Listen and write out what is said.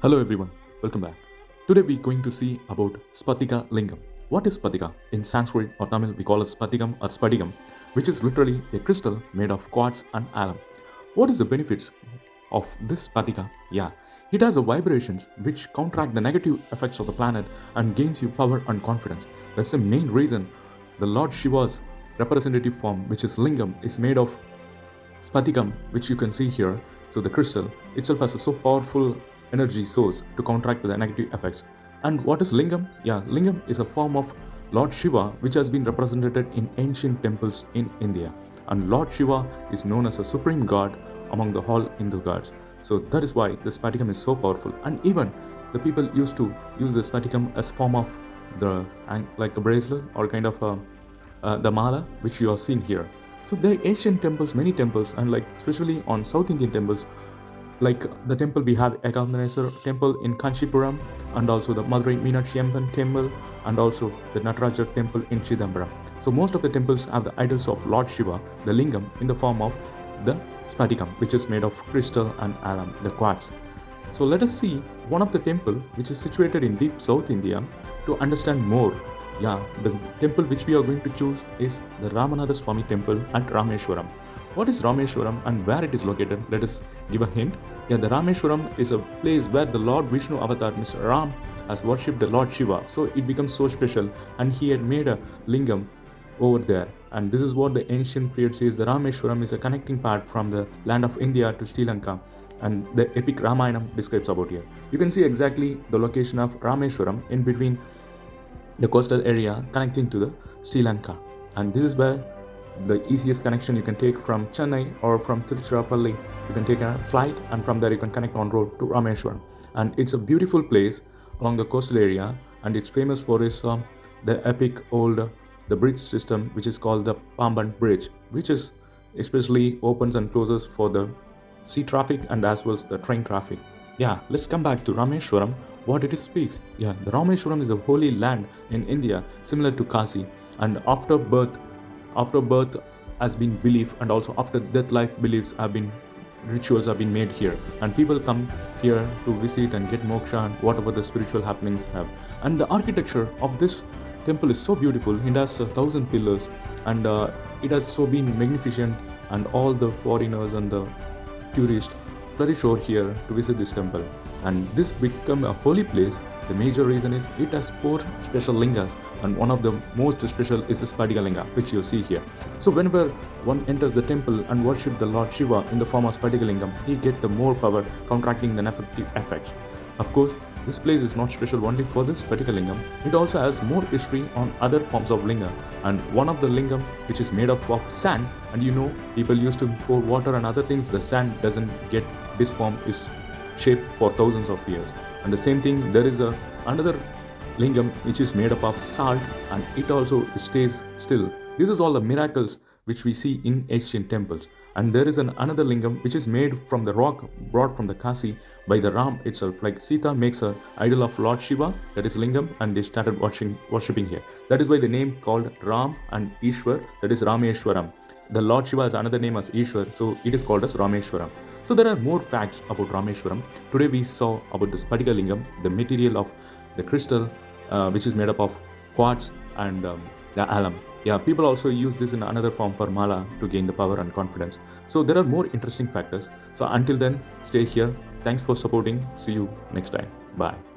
Hello everyone, welcome back. Today we're going to see about Spatika Lingam. What is Spatika? In Sanskrit or Tamil we call it Spatikam or Spadigam, which is literally a crystal made of quartz and alum. What is the benefits of this Spatika? Yeah, it has a vibrations which counteract the negative effects of the planet and gains you power and confidence. That's the main reason the Lord Shiva's representative form, which is Lingam, is made of Spatikam, which you can see here. So the crystal itself has a so powerful energy source to counteract the negative effects. And what is Lingam? Yeah, Lingam is a form of Lord Shiva which has been represented in ancient temples in India. And Lord Shiva is known as a supreme god among the whole Hindu gods. So that is why the Spatikam is so powerful. And even the people used to use the Spatikam as a form of the like a bracelet or kind of the mala which you are seeing here. So there are ancient temples, many temples, and like especially on South Indian temples, like the temple we have Ekanatheswara temple in Kanchipuram, and also the Madurai Meenakshi Amban temple, and also the Nataraja temple in Chidambaram. So most of the temples have the idols of Lord Shiva, the lingam, in the form of the spatikam, which is made of crystal and alum, the quartz. So let us see one of the temple which is situated in deep South India to understand more. Yeah, the temple which we are going to choose is the Ramanatha Swami temple at Rameshwaram. What is Rameshwaram and where it is located? Let us give a hint. Yeah, the Rameshwaram is a place where the Lord Vishnu avatar, Mr. Ram, has worshipped the Lord Shiva. So it becomes so special, and he had made a lingam over there. And this is what the ancient period says. The Rameshwaram is a connecting part from the land of India to Sri Lanka, and the epic Ramayana describes about here. You can see exactly the location of Rameshwaram in between the coastal area connecting to the Sri Lanka. And this is where the easiest connection you can take from Chennai or from Tiruchirappalli. You can take a flight, and from there you can connect on road to Rameshwaram. And it's a beautiful place along the coastal area, and it's famous for its the epic old the bridge system, which is called the Pamban Bridge, which is especially opens and closes for the sea traffic and as well as the train traffic. Yeah, let's come back to Rameshwaram, what it speaks. Yeah, the Rameshwaram is a holy land in India, similar to Kasi, and after birth has been belief, and also after death life beliefs have been rituals have been made here, and people come here to visit and get moksha and whatever the spiritual happenings have. And the architecture of this temple is so beautiful. It has 1,000 pillars, and it has so been magnificent, and all the foreigners and the tourists flourish over here to visit this temple. And this become a holy place. The major reason is it has 4 special lingas, and one of the most special is the Spatika Linga, which you see here. So whenever one enters the temple and worship the Lord Shiva in the form of Spatika Lingam, he get the more power, counteracting the negative effects. Of course, this place is not special only for this Spatika Lingam. It also has more history on other forms of linga, and one of the lingam which is made of sand, and people used to pour water and other things, the sand doesn't get disformed, is shaped for thousands of years. And the same thing, there is another lingam which is made up of salt, and it also stays still. This is all the miracles which we see in ancient temples. And there is another lingam which is made from the rock brought from the Kasi by the Ram itself. Like Sita makes an idol of Lord Shiva, that is lingam, and they started worshipping here. That is why the name called Ram and Ishwar, that is Rameshwaram. The Lord Shiva has another name as Ishwar, so it is called as Rameshwaram. So there are more facts about Rameshwaram. Today we saw about the Spatika Lingam, the material of the crystal, which is made up of quartz and the alum. Yeah, people also use this in another form for mala to gain the power and confidence. So there are more interesting factors. So until then, stay here. Thanks for supporting. See you next time. Bye.